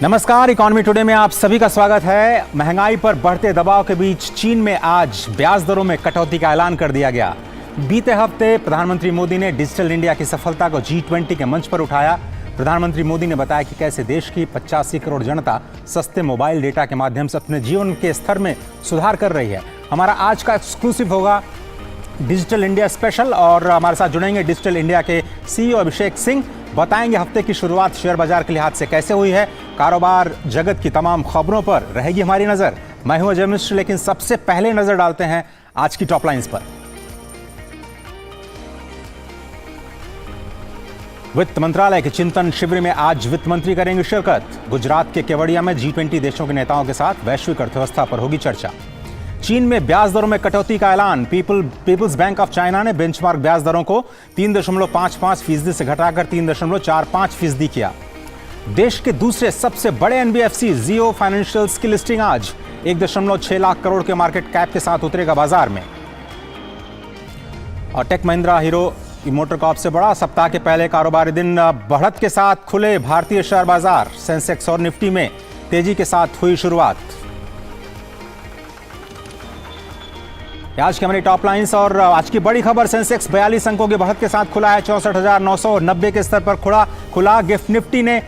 नमस्कार, economy today में आप सभी का स्वागत है। महंगाई पर बढ़ते दबाव के बीच चीन में आज ब्याज दरों में कटौती का ऐलान कर दिया गया। बीते हफ्ते प्रधानमंत्री मोदी ने डिजिटल इंडिया की सफलता को G20 के मंच पर उठाया। प्रधानमंत्री मोदी ने बताया कि कैसे देश की 85 करोड़ जनता सस्ते मोबाइल डेटा के माध्यम से अपने जीवन के स्तर में सुधार कर रही है। हमारा आज का एक्सक्लूसिव होगा डिजिटल इंडिया स्पेशल और हमारे साथ जुड़ेंगे डिजिटल इंडिया के CEO अभिषेक सिंह। बताएंगे हफ्ते की शुरुआत शेयर बाजार के लिहाज से कैसे हुई है, कारोबार जगत की तमाम खबरों पर रहेगी हमारी नजर। मैं हूं अजय मिश्र, लेकिन सबसे पहले नजर डालते हैं आज की टॉप लाइंस पर। वित्त मंत्रालय के चिंतन शिविर में आज वित्त मंत्री करेंगे शिरकत। गुजरात के केवड़िया में G20 देशों के नेताओं के साथ वैश्विक अर्थव्यवस्था पर होगी चर्चा। चीन में ब्याज दरों में कटौती का ऐलान। पीपल्स बैंक ऑफ चाइना ने बेंचमार्क ब्याज दरों को 3.55% से घटाकर 3.45% किया। देश के दूसरे सबसे बड़े NBFC जियो फाइनेंशियल्स की लिस्टिंग आज 1.6 लाख करोड़ के मार्केट कैप के साथ उतरेगा बाजार में। और टेक महिंद्रा हीरो मोटर कॉर्प से बड़ा सप्ताह के पहले कारोबारी दिन बढ़त के साथ खुले भारतीय शेयर बाजार। सेंसेक्स और निफ्टी में तेजी के साथ हुई शुरुआत। आज की हमारी टॉप लाइंस और आज की बड़ी खबर, सेंसेक्स 42 अंकों की बढ़त के साथ खुला है। 64,990 के स्तर पर खुला। गिफ्ट निफ्टी ने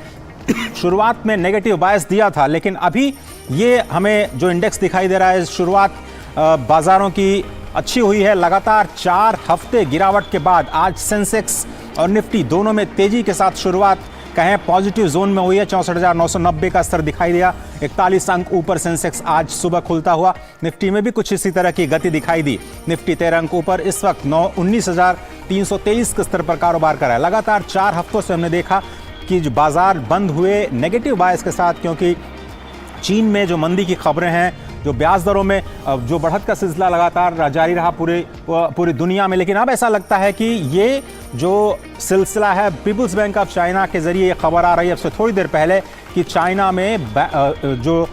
शुरुआत में नेगेटिव बायस दिया था, लेकिन अभी ये हमें जो इंडेक्स दिखाई दे रहा है, शुरुआत बाजारों की अच्छी हुई है। लगातार 4 हफ्ते गिरावट के बाद आज सेंसेक्स और निफ्टी दोनों में तेजी के साथ शुरुआत कहें पॉजिटिव जोन में हुई है। 64,990 का स्तर दिखाई दिया। 41 अंक ऊपर सेंसेक्स आज सुबह खुलता हुआ। निफ्टी में भी कुछ इसी तरह की गति दिखाई दी। निफ्टी 13 अंक ऊपर इस वक्त 19,323 के स्तर पर कारोबार कर रहा है। लगातार 4 हफ्तों से हमने देखा कि जो बाजार बंद हुए नेगेटिव बायस के साथ, क्योंकि चीन में जो मंदी की खबरें हैं, जो ब्याज दरों में जो बढ़त का सिलसिला लगातार जारी रहा पूरी दुनिया में, लेकिन अब ऐसा लगता है कि ये जो सिलसिला है, पीपल्स बैंक ऑफ चाइना के जरिए ये खबर आ रही है अब से थोड़ी देर पहले कि चाइना में जो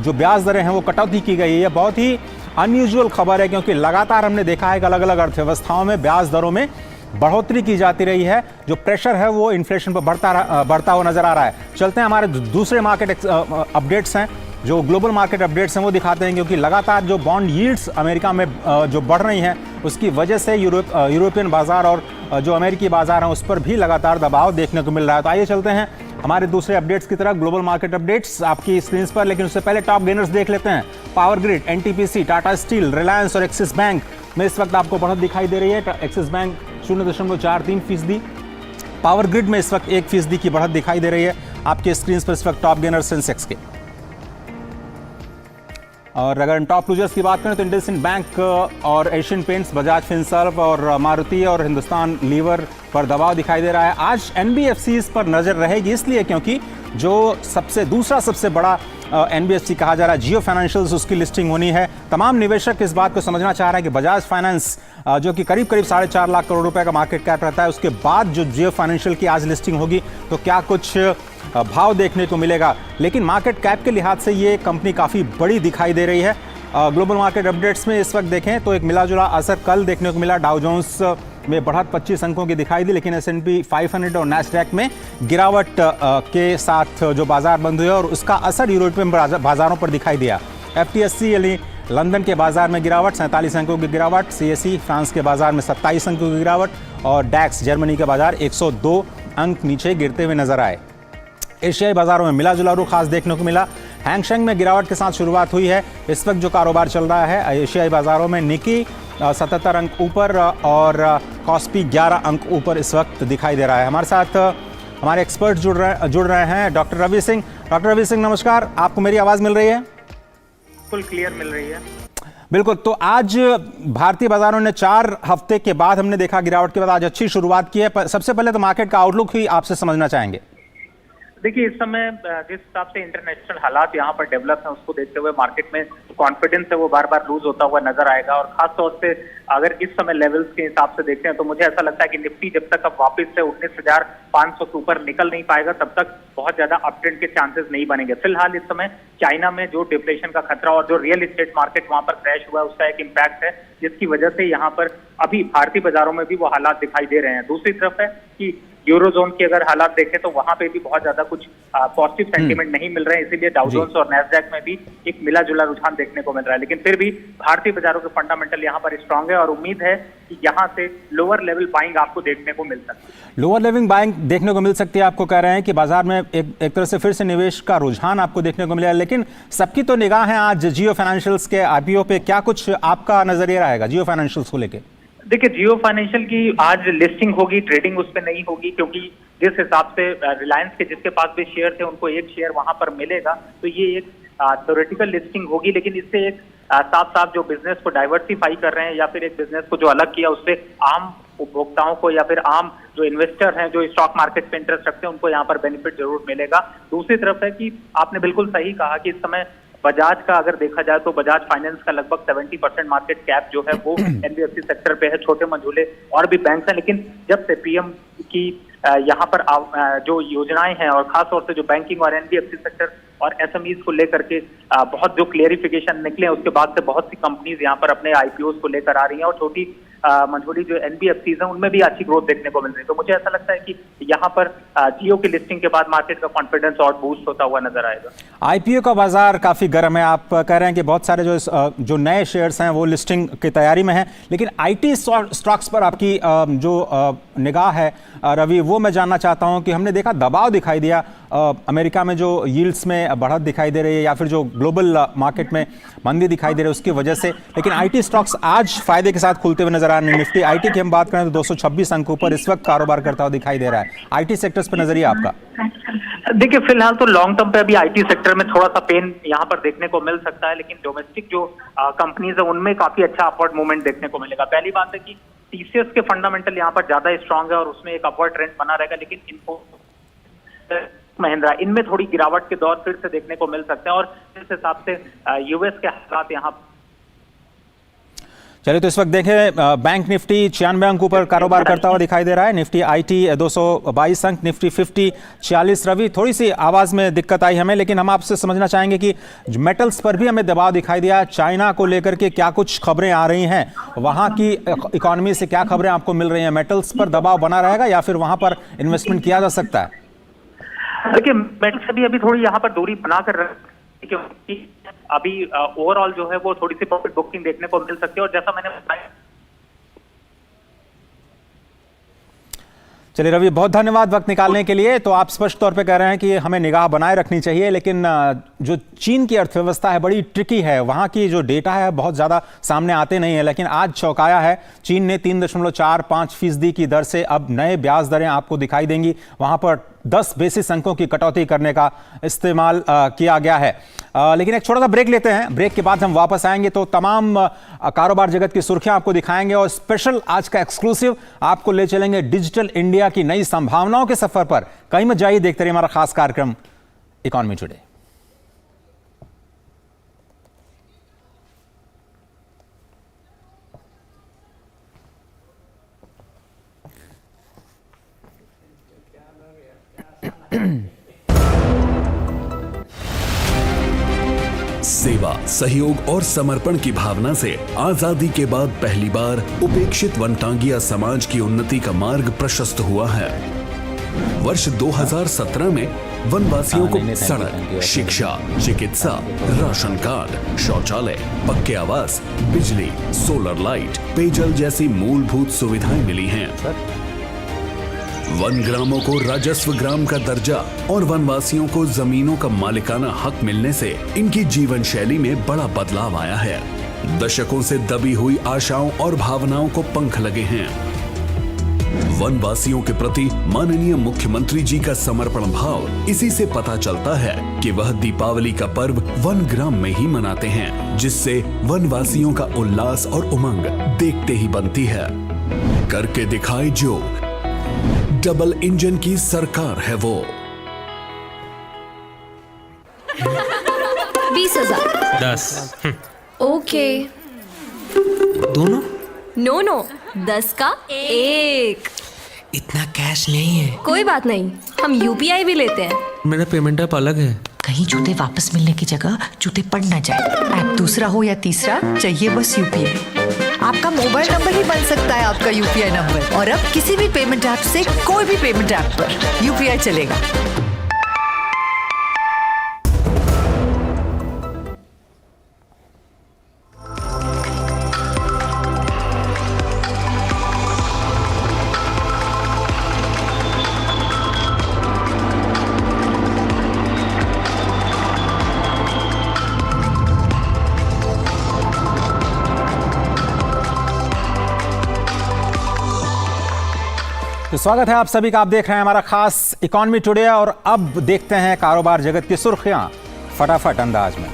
ब्याज दरें हैं वो कटौती की गई है। बहुत ही अनयूजुअल खबर है, क्योंकि लगातार हमने देखा है कि अलग अलग अर्थव्यवस्थाओं में ब्याज दरों में बढ़ोतरी की जाती रही है। जो प्रेशर है वो इन्फ्लेशन पर बढ़ता हुआ नजर आ रहा है। चलते हैं हमारे दूसरे मार्केट अपडेट्स हैं, जो ग्लोबल मार्केट अपडेट्स हैं वो दिखाते हैं, क्योंकि लगातार जो बॉन्ड यील्ड्स अमेरिका में जो बढ़ रही हैं उसकी वजह से यूरोपियन बाजार और जो अमेरिकी बाजार हैं उस पर भी लगातार दबाव देखने को मिल रहा है। तो आइए चलते हैं हमारे दूसरे अपडेट्स की तरफ। ग्लोबल मार्केट अपडेट्स आपकी स्क्रीन पर, लेकिन उससे पहले टॉप गेनर्स देख लेते हैं। Power grid, NTPC, Tata steel, Reliance और एक्सिस बैंक में इस वक्त आपको बढ़त दिखाई दे रही है। एक्सिस बैंक 0.43%, पावर ग्रिड में इस वक्त 1% की बढ़त दिखाई दे रही है। आपके स्क्रीन पर इस वक्त टॉप गेनर सेंसेक्स के। और अगर टॉप लूजर्स की बात करें तो इंडसइंड बैंक और एशियन पेंट्स, बजाज फिनसर्व और मारुति और हिंदुस्तान लीवर पर दबाव दिखाई दे रहा है। आज NBFCs पर नजर रहेगी, इसलिए क्योंकि जो दूसरा सबसे बड़ा NBFC कहा जा रहा है जियो फाइनेंशियल्स, उसकी लिस्टिंग होनी है। तमाम निवेशक इस बात को समझना चाह रहा है कि बजाज फाइनेंस जो कि करीब 4.5 लाख करोड़ रुपए का मार्केट कैप रहता है, उसके बाद जो जियो फाइनेंशियल की आज लिस्टिंग होगी तो क्या कुछ भाव देखने को मिलेगा। लेकिन मार्केट कैप के लिहाज से ये कंपनी काफ़ी बड़ी दिखाई दे रही है। ग्लोबल मार्केट अपडेट्स में इस वक्त देखें तो एक मिलाजुला असर कल देखने को मिला। डाउ जोन्स में बढ़त 25 अंकों की दिखाई दी, लेकिन S&P 500 और नैस्डैक में गिरावट के साथ जो बाजार बंद हुए और उसका असर यूरोपियन बाजारों पर दिखाई दिया। FTSE यानी लंदन के बाजार में गिरावट 47 अंकों की गिरावट। CAC फ्रांस के बाजार में 27 अंकों की गिरावट और डैक्स जर्मनी के बाजार 102 अंक नीचे गिरते हुए नजर आए। एशियाई बाजारों में मिला जुला रुख खास देखने को मिला। हैंगसेंग में गिरावट के साथ शुरुआत हुई है। इस वक्त जो कारोबार चल रहा है एशियाई बाजारों में, निकी 77 अंक ऊपर और कॉस्पी 11 अंक ऊपर इस वक्त दिखाई दे रहा है। हमारे साथ हमारे एक्सपर्ट जुड़ रहे हैं। डॉक्टर रवि सिंह। डॉक्टर रवि सिंह नमस्कार, आपको मेरी आवाज़ मिल रही है? बिल्कुल क्लियर मिल रही है। बिल्कुल। तो आज भारतीय बाजारों ने 4 हफ्ते के बाद हमने देखा गिरावट के बाद आज अच्छी शुरुआत की है। सबसे पहले तो मार्केट का आउटलुक ही आपसे समझना चाहेंगे। देखिए, इस समय जिस हिसाब से इंटरनेशनल हालात यहाँ पर डेवलप हैं उसको देखते हुए मार्केट में कॉन्फिडेंस है वो बार बार लूज होता हुआ नजर आएगा। और खासतौर से अगर इस समय लेवल्स के हिसाब से देखते हैं तो मुझे ऐसा लगता है कि निफ्टी जब तक अब वापस से 19,500 के ऊपर निकल नहीं पाएगा तब तक बहुत ज्यादा अपट्रेंड के चांसेस नहीं बनेंगे। फिलहाल इस समय चाइना में जो डिफ्लेशन का खतरा और जो रियल एस्टेट मार्केट वहां पर क्रैश हुआ है उसका एक इम्पैक्ट है, जिसकी वजह से यहाँ पर अभी भारतीय बाजारों में भी वो हालात दिखाई दे रहे हैं। दूसरी तरफ है कि यूरोजोन की अगर हालात देखें तो वहां पे भी बहुत ज्यादा कुछ पॉजिटिव सेंटीमेंट नहीं मिल रहे हैं, इसीलिए डाउ जोन्स और नैस्डैक में भी एक मिला जुला रुझान देखने को मिल रहा है। लेकिन फिर भी भारतीय बाजारों के फंडामेंटल यहाँ पर स्ट्रांग है और उम्मीद है कि यहाँ से लोअर लेवल बाइंग आपको देखने को मिल सकती है। लोअर लेवल बाइंग देखने को मिल सकती है, आपको कह रहे हैं कि बाजार में एक तरह से फिर से निवेश का रुझान आपको देखने को मिलेगा। लेकिन सबकी तो निगाह है आज जियो फाइनेंशियल्स के आईपीओ पे, क्या कुछ आपका नजरिया रहेगा जियो फाइनेंशियल्स को लेके? देखिए, जियो फाइनेंशियल की आज लिस्टिंग होगी, ट्रेडिंग उस पर नहीं होगी, क्योंकि जिस हिसाब से रिलायंस के जिसके पास भी शेयर थे उनको एक शेयर वहां पर मिलेगा, तो ये एक थ्योरेटिकल लिस्टिंग होगी। लेकिन इससे एक साफ साफ जो बिजनेस को डाइवर्सिफाई कर रहे हैं या फिर एक बिजनेस को जो अलग किया, उससे आम उपभोक्ताओं को या फिर आम जो इन्वेस्टर हैं जो स्टॉक मार्केट पे इंटरेस्ट रखते हैं उनको यहाँ पर बेनिफिट जरूर मिलेगा। दूसरी तरफ है कि आपने बिल्कुल सही कहा कि इस समय बजाज का अगर देखा जाए तो बजाज फाइनेंस का लगभग 70% मार्केट कैप जो है वो एनबीएफसी सेक्टर पे है, छोटे मंझोले और भी बैंक हैं। लेकिन जब से पीएम की यहाँ पर जो योजनाएं हैं और खास तौर से जो बैंकिंग और एनबीएफसी सेक्टर और एसएमईज को लेकर के बहुत जो क्लियरिफिकेशन निकले, उसके बाद से बहुत सी कंपनीज यहाँ पर अपने आईपीओस को लेकर आ रही हैं और छोटी मंझोली जो एनबीएफसीज हैं उनमें भी अच्छी ग्रोथ देखने को मिल रही है। तो मुझे ऐसा लगता है कि यहाँ पर जियो की लिस्टिंग के बाद मार्केट का कॉन्फिडेंस और बूस्ट होता हुआ नजर आएगा। आईपीओ का बाजार काफी गर्म है, आप कह रहे हैं कि बहुत सारे जो नए शेयर्स हैं वो लिस्टिंग की तैयारी में हैं। लेकिन आईटी स्टॉक्स पर आपकी जो निगाह है रवि, वो मैं जानना चाहता हूं कि हमने देखा दबाव दिखाई दिया अमेरिका में, जो यील्ड्स में बढ़त दिखाई दे रही है या फिर जो ग्लोबल मार्केट में मंदी दिखाई दे रही है उसकी वजह से। लेकिन आईटी स्टॉक्स आज फायदे के साथ खुलते हुए नजर आ रहे हैं। निफ्टी आईटी की हम बात करें तो 226 अंकों पर इस वक्त कारोबार करता हुआ दिखाई दे रहा है। आईटी सेक्टर्स पर नजरिया आपका? देखिए, फिलहाल तो लॉन्ग टर्म पे अभी आईटी सेक्टर में थोड़ा सा पेन यहाँ पर देखने को मिल सकता है, लेकिन डोमेस्टिक जो कंपनीज है उनमें काफी अच्छा अपवर्ड मूवमेंट देखने को मिलेगा। पहली बात है कि टीसीएस के फंडामेंटल यहाँ पर ज्यादा स्ट्रांग है और उसमें एक अपवर्ड ट्रेंड बना रहेगा। लेकिन इनको महिंद्रा इनमें थोड़ी गिरावट के दौर फिर से देखने को मिल सकते हैं और जिस हिसाब से यूएस के हालात यहाँ। चलिए, तो इस वक्त देखें बैंक निफ्टी 96 अंकों पर कारोबार करता हुआ दिखाई दे रहा है। निफ्टी आईटी 222 अंक, निफ्टी 50 46। रवि, थोड़ी सी आवाज में दिक्कत आई हमें, लेकिन हम आपसे समझना चाहेंगे कि मेटल्स पर भी हमें दबाव दिखाई दिया। चाइना को लेकर के क्या कुछ खबरें आ रही हैं, वहां की इकोनॉमी से क्या खबरें आपको मिल रही हैं? मेटल्स पर दबाव बना रहेगा या फिर वहां पर इन्वेस्टमेंट किया जा सकता है? देखिए, मेटल से भी अभी थोड़ी यहाँ पर दूरी बनाकर रखी, क्योंकि अभी ओवरऑल जो है वो थोड़ी सी प्रॉफिट बुकिंग देखने को मिल सकती है। और जैसा मैंने बताया, चलिए रवि, बहुत धन्यवाद वक्त निकालने के लिए। तो आप स्पष्ट तौर पे कह रहे हैं कि हमें निगाह बनाए रखनी चाहिए, लेकिन जो चीन की अर्थव्यवस्था है बड़ी ट्रिकी है, वहाँ की जो डेटा है बहुत ज़्यादा सामने आते नहीं है। लेकिन आज चौंकाया है, चीन ने 3.45% की दर से अब नए ब्याज दरें आपको दिखाई देंगी। वहाँ पर 10 बेसिस अंकों की कटौती करने का इस्तेमाल किया गया है। लेकिन एक छोटा सा ब्रेक लेते हैं, ब्रेक के बाद हम वापस आएंगे तो तमाम कारोबार जगत की सुर्खियां आपको दिखाएंगे और स्पेशल आज का एक्सक्लूसिव आपको ले चलेंगे डिजिटल इंडिया की नई संभावनाओं के सफर पर। कहीं मत जाइए, देखते रहिए हमारा खास कार्यक्रम इकोनॉमी टुडे। सेवा, सहयोग और समर्पण की भावना से आजादी के बाद पहली बार उपेक्षित वनटांगिया समाज की उन्नति का मार्ग प्रशस्त हुआ है। वर्ष 2017 में वनवासियों को सड़क, शिक्षा, चिकित्सा, राशन कार्ड, शौचालय, पक्के आवास, बिजली, सोलर लाइट, पेयजल जैसी मूलभूत सुविधाएं मिली हैं। वन ग्रामों को राजस्व ग्राम का दर्जा और वनवासियों को जमीनों का मालिकाना हक मिलने से इनकी जीवन शैली में बड़ा बदलाव आया है। दशकों से दबी हुई आशाओं और भावनाओं को पंख लगे हैं। वनवासियों के प्रति माननीय मुख्यमंत्री जी का समर्पण भाव इसी से पता चलता है कि वह दीपावली का पर्व वन ग्राम में ही मनाते हैं, जिससे वनवासियों का उल्लास और उमंग देखते ही बनती है। करके दिखाए जो, डबल इंजन की सरकार है वो। 20,000। 10। ओके। दोनों? नो, 10 का 1। इतना कैश नहीं है। कोई बात नहीं, हम यूपीआई भी लेते हैं। मेरा पेमेंट ऐप अलग है। कहीं जूते वापस मिलने की जगह जूते पड़ ना जाए। ऐप दूसरा हो या तीसरा, चाहिए बस यूपीआई। आपका मोबाइल नंबर ही बन सकता है आपका यूपीआई नंबर। और अब किसी भी पेमेंट ऐप से कोई भी पेमेंट ऐप पर यूपीआई चलेगा। तो स्वागत है आप सभी का। आप देख रहे हैं हमारा खास इकोनॉमी टुडे और अब देखते हैं कारोबार जगत की सुर्खियां फटाफट अंदाज में।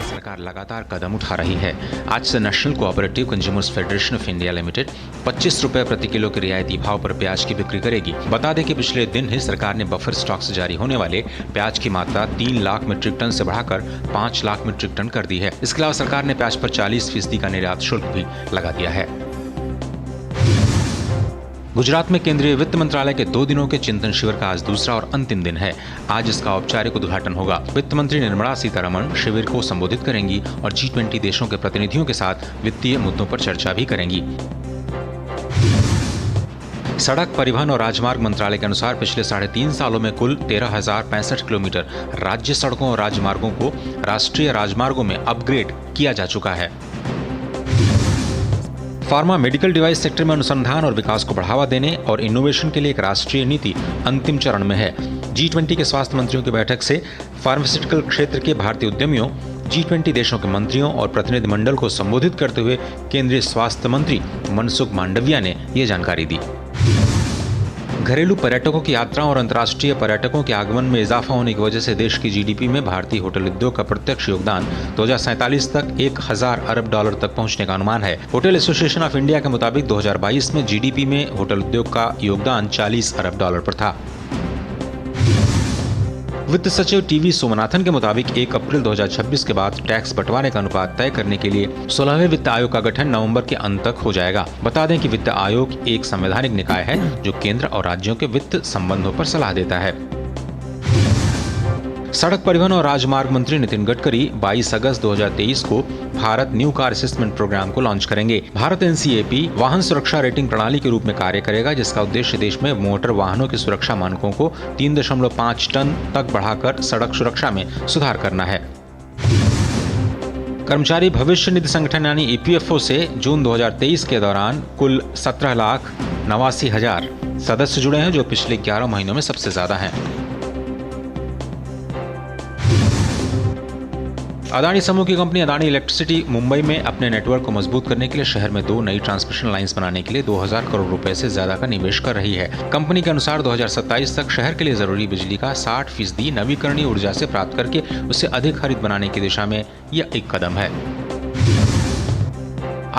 सरकार लगातार कदम उठा रही है। आज से national cooperative consumers federation of India limited 25 रुपए प्रति किलो के रियायती भाव पर प्याज की बिक्री करेगी। बता दें कि पिछले दिन ही सरकार ने बफर स्टॉक से जारी होने वाले प्याज की मात्रा 3 लाख मीट्रिक टन से बढ़ाकर 5 लाख मीट्रिक टन कर दी है। इसके अलावा सरकार ने प्याज पर 40% का निर्यात शुल्क भी लगा दिया है। गुजरात में केंद्रीय वित्त मंत्रालय के 2 दिनों के चिंतन शिविर का आज दूसरा और अंतिम दिन है। आज इसका औपचारिक उद्घाटन होगा। वित्त मंत्री निर्मला सीतारमण शिविर को संबोधित करेंगी और G20 देशों के प्रतिनिधियों के साथ वित्तीय मुद्दों पर चर्चा भी करेंगी। सड़क परिवहन और राजमार्ग मंत्रालय के अनुसार पिछले 3.5 सालों में कुल 13,065 किलोमीटर राज्य सड़कों और राजमार्गों को राष्ट्रीय राजमार्गों में अपग्रेड किया जा चुका है। फार्मा मेडिकल डिवाइस सेक्टर में अनुसंधान और विकास को बढ़ावा देने और इनोवेशन के लिए एक राष्ट्रीय नीति अंतिम चरण में है। G20 के स्वास्थ्य मंत्रियों की बैठक से फार्मास्यूटिकल क्षेत्र के भारतीय उद्यमियों, G20 देशों के मंत्रियों और प्रतिनिधि मंडल को संबोधित करते हुए केंद्रीय स्वास्थ्य मंत्री मनसुख मांडविया ने ये जानकारी दी। घरेलू पर्यटकों की यात्रा और अंतर्राष्ट्रीय पर्यटकों के आगमन में इजाफा होने की वजह से देश की जीडीपी में भारतीय होटल उद्योग का प्रत्यक्ष योगदान 2047 तक 1000 अरब डॉलर तक पहुंचने का अनुमान है। होटल एसोसिएशन ऑफ इंडिया के मुताबिक 2022 में जीडीपी में होटल उद्योग का योगदान 40 अरब डॉलर पर था। वित्त सचिव टीवी सोमनाथन के मुताबिक 1 अप्रैल 2026 के बाद टैक्स बंटवारे का अनुपात तय करने के लिए 16वें वित्त आयोग का गठन नवंबर के अंत तक हो जाएगा। बता दें कि वित्त आयोग एक संवैधानिक निकाय है जो केंद्र और राज्यों के वित्त संबंधों पर सलाह देता है। सड़क परिवहन और राजमार्ग मंत्री नितिन गडकरी 22 अगस्त 2023 को Bharat new car assessment programme को लॉन्च करेंगे। भारत NCAP वाहन सुरक्षा रेटिंग प्रणाली के रूप में कार्य करेगा, जिसका उद्देश्य देश में मोटर वाहनों की सुरक्षा मानकों को 3.5 टन तक बढ़ाकर सड़क सुरक्षा में सुधार करना है। कर्मचारी भविष्य निधि संगठन यानी EPFO से जून 2023 के दौरान कुल 17,89,000 सदस्य जुड़े हैं, जो पिछले 11 महीनों में सबसे ज्यादा हैं। अदानी समूह की कंपनी अदानी इलेक्ट्रिसिटी मुंबई में अपने नेटवर्क को मजबूत करने के लिए शहर में 2 नई ट्रांसमिशन लाइंस बनाने के लिए 2000 करोड़ रुपए से ज्यादा का निवेश कर रही है। कंपनी के अनुसार 2027 तक शहर के लिए जरूरी बिजली का 60% नवीकरणीय ऊर्जा से प्राप्त करके उसे अधिक हरित बनाने की दिशा में यह एक कदम है।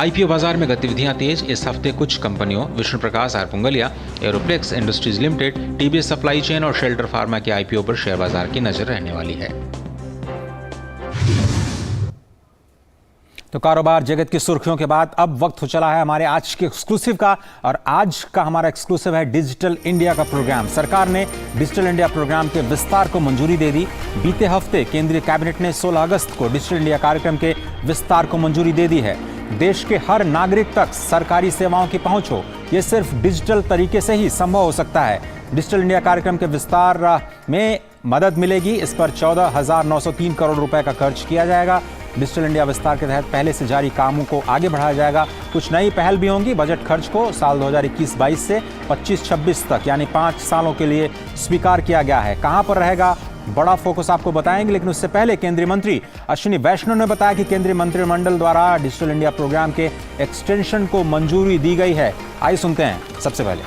IPO बाजार में गतिविधियां तेज। इस हफ्ते कुछ कंपनियों विष्णु प्रकाश आरपुंगलिया, Aeroplex Industries Limited, TBS supply chain और शेल्टर फार्मा के IPO पर शेयर बाजार की नजर रहने वाली है। तो कारोबार जगत की सुर्खियों के बाद अब वक्त हो चला है हमारे आज के एक्सक्लूसिव का, और आज का हमारा एक्सक्लूसिव है डिजिटल इंडिया का प्रोग्राम। सरकार ने डिजिटल इंडिया प्रोग्राम के विस्तार को मंजूरी दे दी। बीते हफ्ते केंद्रीय कैबिनेट ने 16 अगस्त को डिजिटल इंडिया कार्यक्रम के विस्तार को मंजूरी दे दी है। देश के हर नागरिक तक सरकारी सेवाओं की पहुंच हो, यह सिर्फ डिजिटल तरीके से ही संभव हो सकता है। डिजिटल इंडिया कार्यक्रम के विस्तार में मदद मिलेगी। इस पर 14,903 करोड़ रुपए का खर्च किया जाएगा। डिजिटल इंडिया विस्तार के तहत पहले से जारी कामों को आगे बढ़ाया जाएगा। कुछ नई पहल भी होंगी। बजट खर्च को साल 2021-22 से 25-26 तक यानी 5 सालों के लिए स्वीकार किया गया है। कहां पर रहेगा, बड़ा फोकस आपको बताएंगे, लेकिन उससे पहले केंद्रीय मंत्री अश्विनी वैष्णव ने बताया कि केंद्रीय मंत्रिमंडल द्वारा डिजिटल इंडिया प्रोग्राम के एक्सटेंशन को मंजूरी दी गई है। आइए सुनते हैं सबसे पहले।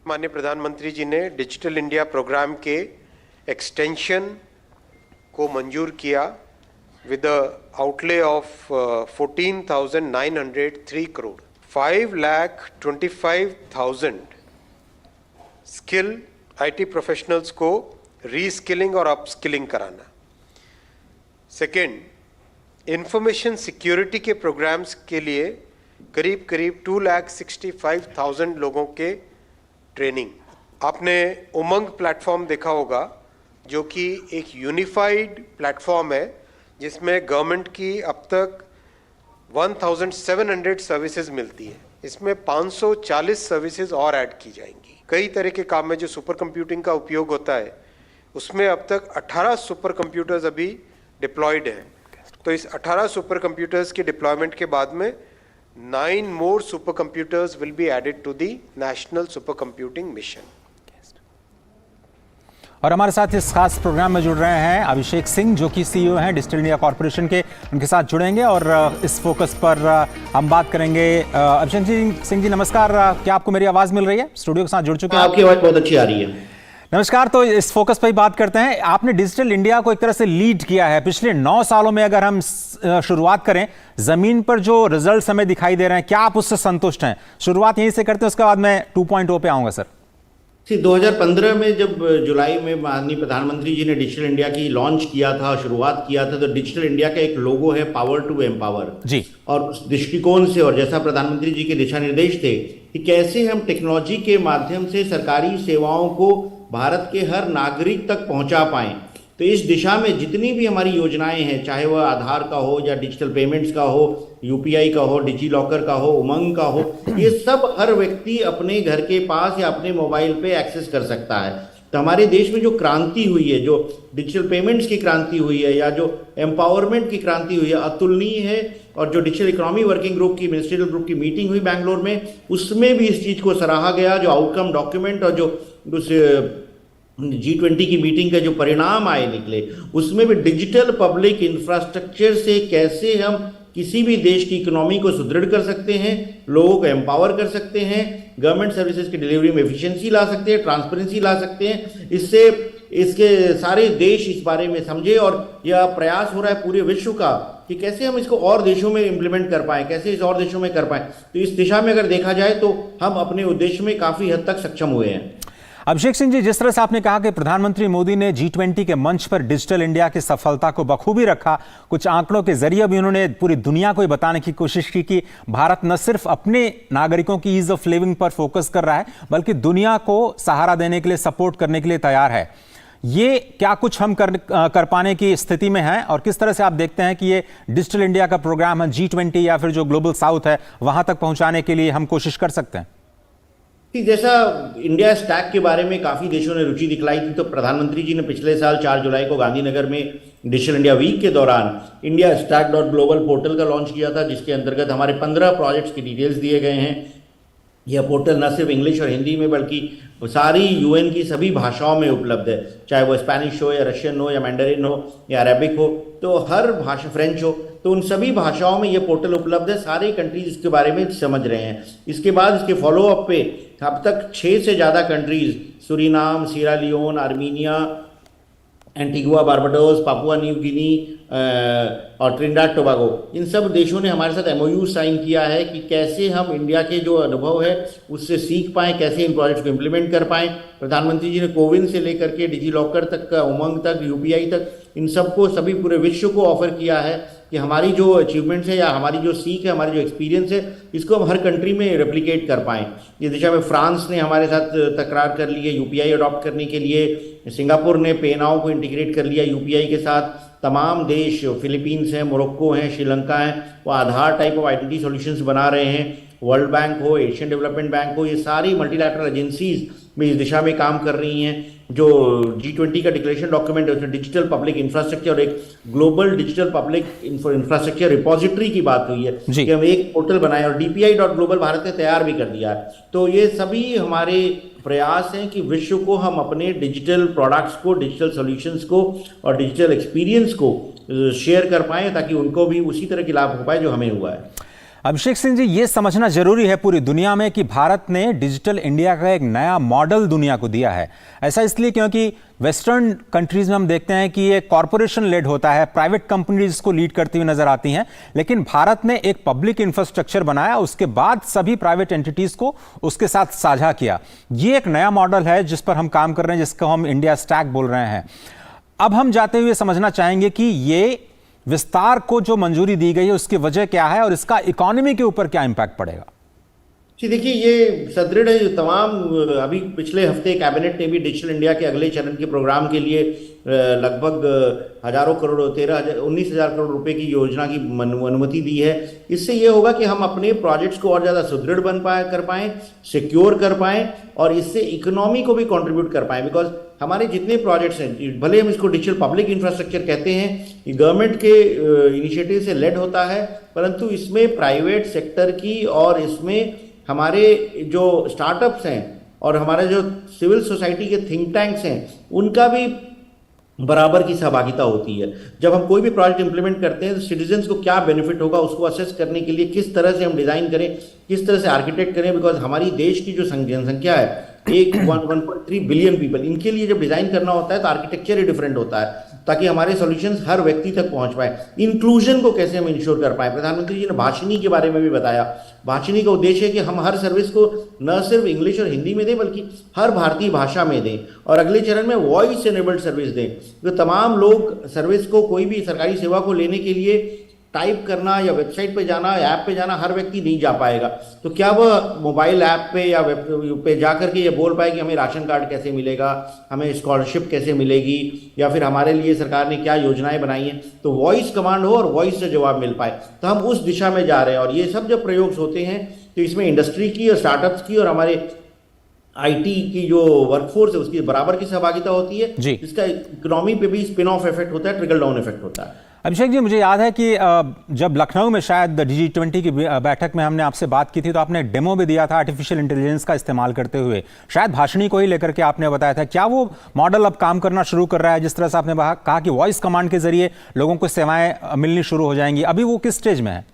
माननीय प्रधानमंत्री जी ने डिजिटल इंडिया प्रोग्राम के एक्सटेंशन को मंजूर किया with outlay of 14,903 crore. 5,25,000 skill IT professionals को रीस्किलिंग और अपस्किलिंग कराना। सेकेंड, इंफॉर्मेशन सिक्योरिटी के प्रोग्राम्स के लिए करीब 2,65,000 लोगों के ट्रेनिंग। आपने उमंग प्लेटफॉर्म देखा होगा, जो कि एक यूनिफाइड प्लेटफॉर्म है जिसमें गवर्नमेंट की अब तक 1,700 सर्विसेज मिलती है। इसमें 540 सर्विसेज और ऐड की जाएंगी। कई तरह के काम में जो सुपर कंप्यूटिंग का उपयोग होता है, उसमें अब तक 18 सुपर कंप्यूटर्स अभी डिप्लॉयड हैं। तो इस 18 सुपर कंप्यूटर्स के डिप्लॉयमेंट के बाद में 9 more supercomputers will be added to the National Supercomputing Mission. और हमारे साथ इस खास प्रोग्राम में जुड़ रहे हैं अभिषेक सिंह, जो कि सीईओ हैं डिजिटल इंडिया कॉर्पोरेशन के। उनके साथ जुड़ेंगे और इस फोकस पर हम बात करेंगे। अभिषेक सिंह जी नमस्कार, क्या आपको मेरी आवाज़ मिल रही है? स्टूडियो के साथ जुड़ चुके हैं। आपकी आवाज़ बहुत अच्छी आ रही है। नमस्कार। तो इस फोकस पर ही बात करते हैं। आपने डिजिटल इंडिया को एक तरह से लीड किया है पिछले 9 सालों में। अगर हम शुरुआत करें, जमीन पर जो रिजल्ट्स हमें दिखाई दे रहे हैं, क्या आप उससे संतुष्ट हैं? शुरुआत यहीं से करते हैं, उसके बाद मैं 2.0 पे आऊंगा सर। 2015 में जब जुलाई में माननीय प्रधानमंत्री जी ने डिजिटल इंडिया की लॉन्च किया था, शुरुआत किया था, तो डिजिटल इंडिया का एक लोगो है पावर टू एम्पावर जी। और उस दृष्टिकोण से, और जैसा प्रधानमंत्री जी के दिशा निर्देश थे कि कैसे हम टेक्नोलॉजी के माध्यम से सरकारी सेवाओं को भारत के हर नागरिक तक पहुंचा पाएं, तो इस दिशा में जितनी भी हमारी योजनाएं हैं, चाहे वह आधार का हो या डिजिटल पेमेंट्स का हो, यूपीआई का हो, डिजी लॉकर का हो, उमंग का हो, ये सब हर व्यक्ति अपने घर के पास या अपने मोबाइल पे एक्सेस कर सकता है। तो हमारे देश में जो क्रांति हुई है, जो डिजिटल पेमेंट्स की क्रांति हुई है या जो एम्पावरमेंट की क्रांति हुई है, अतुलनीय है। और जो डिजिटल इकोनॉमी वर्किंग ग्रुप की मिनिस्ट्रियल ग्रुप की मीटिंग हुई बैंगलोर में, उसमें भी इस चीज़ को सराहा गया। जो आउटकम डॉक्यूमेंट और जो उस G20 की मीटिंग का जो परिणाम आए निकले, उसमें भी डिजिटल पब्लिक इंफ्रास्ट्रक्चर से कैसे हम किसी भी देश की इकोनॉमी को सुदृढ़ कर सकते हैं, लोगों को एम्पावर कर सकते हैं, गवर्नमेंट सर्विसेज की डिलीवरी में एफिशिएंसी ला सकते हैं, ट्रांसपेरेंसी ला सकते हैं। इससे इसके सारे देश इस बारे में समझे और यह प्रयास हो रहा है पूरे विश्व का कि कैसे हम इसको और देशों में इम्प्लीमेंट कर पाएँ, कैसे इस और देशों में कर पाएँ। तो इस दिशा में अगर देखा जाए तो हम अपने उद्देश्य में काफ़ी हद तक सक्षम हुए हैं। अभिषेक सिंह जी, जिस तरह से आपने कहा कि प्रधानमंत्री मोदी ने G20 के मंच पर डिजिटल इंडिया की सफलता को बखूबी रखा, कुछ आंकड़ों के जरिए भी उन्होंने पूरी दुनिया को बताने की कोशिश की कि भारत न सिर्फ अपने नागरिकों की ईज ऑफ लिविंग पर फोकस कर रहा है, बल्कि दुनिया को सहारा देने के लिए, सपोर्ट करने के लिए तैयार है। ये क्या कुछ हम कर पाने की स्थिति में हैं, और किस तरह से आप देखते हैं कि ये डिजिटल इंडिया का प्रोग्राम है G20 या फिर जो ग्लोबल साउथ है वहां तक पहुंचाने के लिए हम कोशिश कर सकते हैं? जैसा इंडिया स्टैक के बारे में काफ़ी देशों ने रुचि दिखलाई थी, तो प्रधानमंत्री जी ने पिछले साल 4 जुलाई को गांधीनगर में डिजिटल इंडिया वीक के दौरान इंडिया स्टैक.ग्लोबल पोर्टल का लॉन्च किया था, जिसके अंतर्गत हमारे 15 प्रोजेक्ट्स की डिटेल्स दिए गए हैं। यह पोर्टल न सिर्फ इंग्लिश और हिंदी में बल्कि सारी यूएन की सभी भाषाओं में उपलब्ध है, चाहे वो स्पेनिश हो या रशियन हो या मैंडरिन हो या अरेबिक हो, तो हर भाषा, फ्रेंच हो, तो उन सभी भाषाओं में ये पोर्टल उपलब्ध है। सारे कंट्रीज इसके बारे में समझ रहे हैं। इसके बाद इसके फॉलोअप पे अब तक 6 से ज़्यादा countries, Suriname, Sierra Leone, Armenia, Antigua Barbados, Papua New Guinea और ट्रिनिडाड टोबागो, इन सब देशों ने हमारे साथ MOU साइन किया है कि कैसे हम इंडिया के जो अनुभव है उससे सीख पाएँ, कैसे इन प्रोजेक्ट्स को इम्प्लीमेंट कर पाएँ। प्रधानमंत्री जी ने कोविन से लेकर के डिजी लॉकर तक का, उमंग तक, UPI तक, इन सबको सभी पूरे विश्व को ऑफर किया है कि हमारी जो अचीवमेंट्स है या हमारी जो सीख है, हमारी जो एक्सपीरियंस है, इसको हम हर कंट्री में रेप्लिकेट कर पाएँ। इस दिशा में फ्रांस ने हमारे साथ तकरार कर ली है UPI अडॉप्ट करने के लिए। सिंगापुर ने पेनाओ को इंटीग्रेट कर लिया UPI के साथ। तमाम देश, फिलीपींस हैं, मोरक्को हैं, श्रीलंका हैं, वो आधार टाइप ऑफ आइडेंटिटी सॉल्यूशंस बना रहे हैं। वर्ल्ड बैंक हो, एशियन डेवलपमेंट बैंक हो, ये सारी मल्टीलैटरल एजेंसीज में इस दिशा में काम कर रही हैं। जो G20 का डिक्लेरेशन डॉक्यूमेंट है उसमें डिजिटल पब्लिक इंफ्रास्ट्रक्चर और एक global digital public infrastructure repository की बात हुई है कि हम एक पोर्टल बनाएं, और DPI.global भारत ने तैयार भी कर दिया है। तो ये सभी हमारे प्रयास हैं कि विश्व को हम अपने डिजिटल प्रोडक्ट्स को, डिजिटल सॉल्यूशंस को और डिजिटल एक्सपीरियंस को शेयर कर पाएँ, ताकि उनको भी उसी तरह की लाभ हो पाए जो हमें हुआ है। अभिषेक सिंह जी, ये समझना जरूरी है पूरी दुनिया में कि भारत ने डिजिटल इंडिया का एक नया मॉडल दुनिया को दिया है। ऐसा इसलिए क्योंकि वेस्टर्न कंट्रीज में हम देखते हैं कि ये कॉरपोरेशन लेड होता है, प्राइवेट कंपनीज इसको लीड करती हुई नजर आती हैं, लेकिन भारत ने एक पब्लिक इंफ्रास्ट्रक्चर बनाया, उसके बाद सभी प्राइवेट एंटिटीज को उसके साथ साझा किया। ये एक नया मॉडल है जिस पर हम काम कर रहे हैं, जिसको हम इंडिया स्टैक बोल रहे हैं। अब हम जाते हुए समझना चाहेंगे कि ये विस्तार को जो मंजूरी दी गई है उसकी वजह क्या है और इसका इकोनॉमी के ऊपर क्या इंपैक्ट पड़ेगा। जी देखिए, ये सुदृढ़ है। तमाम अभी पिछले हफ्ते कैबिनेट ने भी डिजिटल इंडिया के अगले चरण के प्रोग्राम के लिए लगभग हजारों करोड़ 19,000 करोड़ रुपए की योजना की अनुमति दी है। इससे ये होगा कि हम अपने प्रोजेक्ट्स को और ज़्यादा सुदृढ़ कर पाएँ, सिक्योर कर पाएँ और इससे इकोनॉमी को भी कंट्रीब्यूट कर पाएँ। बिकॉज हमारे जितने प्रोजेक्ट्स हैं, भले हम इसको डिजिटल पब्लिक इंफ्रास्ट्रक्चर कहते हैं, ये गवर्नमेंट के इनिशिएटिव से लेड होता है, परंतु इसमें प्राइवेट सेक्टर की और इसमें हमारे जो स्टार्टअप्स हैं और हमारे जो सिविल सोसाइटी के थिंक टैंक्स हैं, उनका भी बराबर की सहभागिता होती है। जब हम कोई भी प्रोजेक्ट इंप्लीमेंट करते हैं तो सिटीजन्स को क्या बेनिफिट होगा उसको असेस करने के लिए किस तरह से हम डिज़ाइन करें, किस तरह से आर्किटेक्ट करें। बिकॉज हमारी देश की जो जनसंख्या है 1.3 बिलियन पीपल, इनके लिए जब डिज़ाइन करना होता है तो आर्किटेक्चर ही डिफरेंट होता है ताकि हमारे सॉल्यूशंस हर व्यक्ति तक पहुंच पाए। इंक्लूजन को कैसे हम इंश्योर कर पाए। प्रधानमंत्री जी ने भाषिणी के बारे में भी बताया। भाषिणी का उद्देश्य है कि हम हर सर्विस को न सिर्फ इंग्लिश और हिंदी में दें बल्कि हर भारतीय भाषा में दें और अगले चरण में वॉइस एनेबल्ड सर्विस दें। तो तमाम लोग सर्विस को, कोई भी सरकारी सेवा को लेने के लिए टाइप करना या वेबसाइट पे जाना, ऐप पे जाना, हर व्यक्ति नहीं जा पाएगा। तो क्या वह मोबाइल ऐप पे या वेब पे जा करके ये बोल पाए कि हमें राशन कार्ड कैसे मिलेगा, हमें स्कॉलरशिप कैसे मिलेगी, या फिर हमारे लिए सरकार ने क्या योजनाएं बनाई हैं। तो वॉइस कमांड हो और वॉइस से जवाब मिल पाए। तो हम उस दिशा में जा रहे हैं और ये सब जब प्रयोग होते हैं तो इसमें इंडस्ट्री की और स्टार्टअप्स की और हमारे आईटी की जो वर्कफोर्स है उसकी बराबर की सहभागिता होती है। इसका इकोनॉमी पे भी स्पिन ऑफ इफेक्ट होता है, ट्रिकल डाउन इफेक्ट होता है। अभिषेक जी, मुझे याद है कि जब लखनऊ में शायद G20 की बैठक में हमने आपसे बात की थी तो आपने डेमो भी दिया था आर्टिफिशियल इंटेलिजेंस का इस्तेमाल करते हुए, शायद भाषिणी को ही लेकर के आपने बताया था। क्या वो मॉडल अब काम करना शुरू कर रहा है, जिस तरह से आपने कहा कि वॉइस कमांड के जरिए लोगों को सेवाएं मिलनी शुरू हो जाएंगी, अभी वो किस स्टेज में है?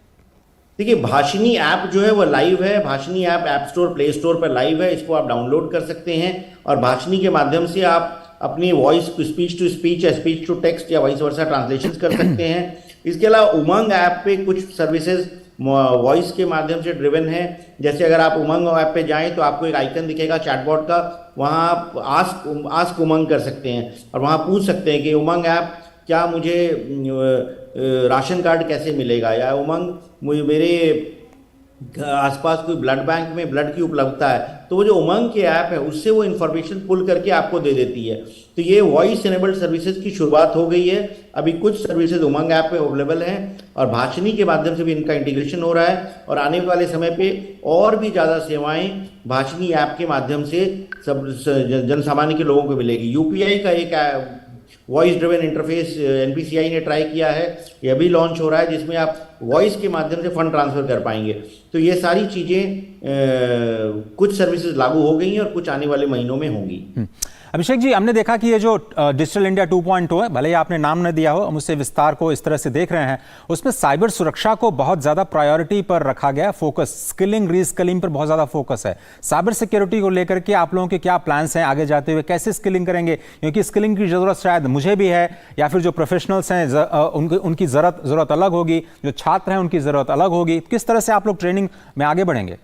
देखिए, भाषिणी ऐप जो है वो लाइव है। Bhashini app store, play store पर लाइव है। इसको आप डाउनलोड कर सकते हैं और भाषिणी के माध्यम से आप अपनी वॉइस स्पीच टू स्पीच या स्पीच टू टेक्स्ट या वाइस वर्सा ट्रांसलेशन कर सकते हैं। इसके अलावा उमंग ऐप पे कुछ सर्विसेज वॉइस के माध्यम से ड्रिवन है। जैसे अगर आप उमंग ऐप पे जाएं तो आपको एक आइकन दिखेगा चैटबॉट का, वहाँ आप आस्क उमंग कर सकते हैं और वहाँ पूछ सकते हैं कि उमंग ऐप क्या मुझे राशन कार्ड कैसे मिलेगा, या उमंग मुझे मेरे आसपास कोई ब्लड बैंक में ब्लड की उपलब्धता है। तो वो जो उमंग के ऐप है उससे वो इन्फॉर्मेशन पुल करके आपको दे देती है। तो ये वॉइस एनेबल्ड सर्विसेज की शुरुआत हो गई है। अभी कुछ सर्विसेज उमंग ऐप पे अवेलेबल हैं और भाषिणी के माध्यम से भी इनका इंटीग्रेशन हो रहा है और आने वाले समय पे और भी ज़्यादा सेवाएं भाषिणी ऐप के माध्यम से सब जन सामान्य के लोगों को मिलेगी। यूपीआई का एक वॉइस ड्रिवन इंटरफेस एनपीसीआई ने ट्राई किया है, यह भी लॉन्च हो रहा है, जिसमें आप वॉइस के माध्यम से फंड ट्रांसफर कर पाएंगे। तो ये सारी चीज़ें कुछ सर्विसेज लागू हो गई हैं और कुछ आने वाले महीनों में होंगी। अभिषेक जी, हमने देखा कि ये जो डिजिटल इंडिया 2.0 है, भले ही आपने नाम न दिया हो, हम उससे विस्तार को इस तरह से देख रहे हैं, उसमें साइबर सुरक्षा को बहुत ज़्यादा प्रायोरिटी पर रखा गया, फोकस, स्किलिंग रीस्किलिंग पर बहुत ज़्यादा फोकस है। साइबर सिक्योरिटी को लेकर के आप लोगों के क्या प्लान्स हैं आगे जाते हुए, कैसे स्किलिंग करेंगे? क्योंकि स्किलिंग की ज़रूरत शायद मुझे भी है या फिर जो प्रोफेशनल्स हैं उनकी ज़रूरत अलग होगी, जो छात्र हैं उनकी ज़रूरत अलग होगी। किस तरह से आप लोग ट्रेनिंग में आगे बढ़ेंगे?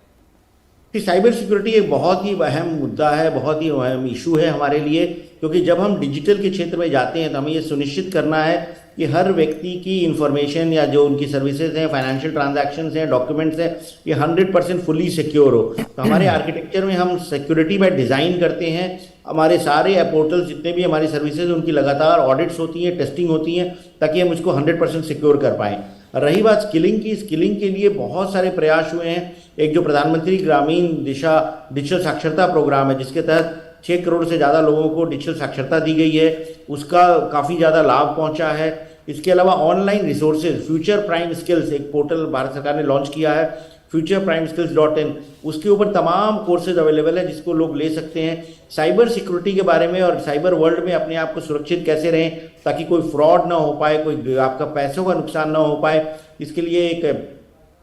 साइबर सिक्योरिटी एक बहुत ही अहम मुद्दा है, बहुत ही अहम इशू है हमारे लिए, क्योंकि जब हम डिजिटल के क्षेत्र में जाते हैं तो हमें ये सुनिश्चित करना है कि हर व्यक्ति की इंफॉर्मेशन या जो उनकी सर्विसेज हैं, फाइनेंशियल ट्रांजैक्शंस हैं, डॉक्यूमेंट्स हैं, ये 100% फुली सिक्योर हो। तो हमारे आर्किटेक्चर में हम सिक्योरिटी बाय डिज़ाइन करते हैं। हमारे सारे पोर्टल्स जितने भी हमारी सर्विसेज उनकी लगातार ऑडिट्स होती हैं, टेस्टिंग होती हैं, ताकि हम उसको 100% सिक्योर कर पाएँ। रही बात स्किलिंग की, स्किलिंग के लिए बहुत सारे प्रयास हुए हैं। एक जो प्रधानमंत्री ग्रामीण डिजिटल साक्षरता प्रोग्राम है, जिसके तहत 6 करोड़ से ज़्यादा लोगों को डिजिटल साक्षरता दी गई है, उसका काफ़ी ज़्यादा लाभ पहुंचा है। इसके अलावा online resources, future prime skills एक पोर्टल भारत सरकार ने लॉन्च किया है, futureprimeskills.in, उसके ऊपर तमाम कोर्सेज अवेलेबल है जिसको लोग ले सकते हैं। साइबर सिक्योरिटी के बारे में और साइबर वर्ल्ड में अपने आप को सुरक्षित कैसे रहें ताकि कोई फ्रॉड ना हो पाए, कोई आपका पैसों का नुकसान ना हो पाए, इसके लिए एक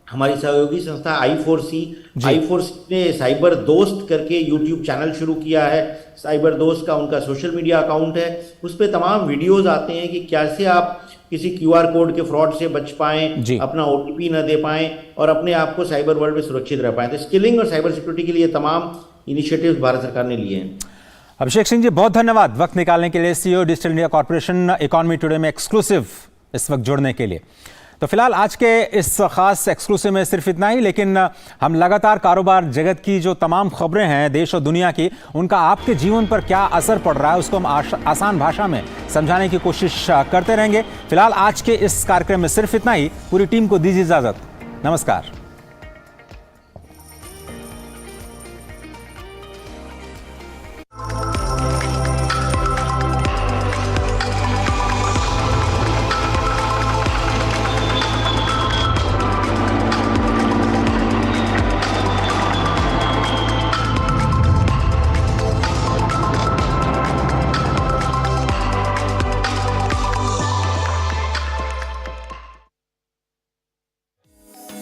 हमारी सहयोगी संस्था I4C ने साइबर दोस्त करके यूट्यूब चैनल शुरू किया है। साइबर दोस्त का उनका सोशल मीडिया अकाउंट है, उस पर तमाम वीडियोस आते हैं कि कैसे आप किसी QR कोड के फ्रॉड से बच पाएं, अपना OTP न दे पाएं और अपने आप को साइबर वर्ल्ड में सुरक्षित रह पाएं। तो स्किलिंग और साइबर सिक्योरिटी के लिए तमाम इनिशिएटिव्स भारत सरकार ने लिए हैं। अभिषेक सिंह जी, बहुत धन्यवाद वक्त निकालने के लिए। CEO digital India corporation economy today में एक्सक्लूसिव इस वक्त जुड़ने के लिए। तो फिलहाल आज के इस खास एक्सक्लूसिव में सिर्फ इतना ही, लेकिन हम लगातार कारोबार जगत की जो तमाम खबरें हैं देश और दुनिया की, उनका आपके जीवन पर क्या असर पड़ रहा है उसको हम आसान भाषा में समझाने की कोशिश करते रहेंगे। फिलहाल आज के इस कार्यक्रम में सिर्फ इतना ही। पूरी टीम को दीजिए इजाजत। नमस्कार।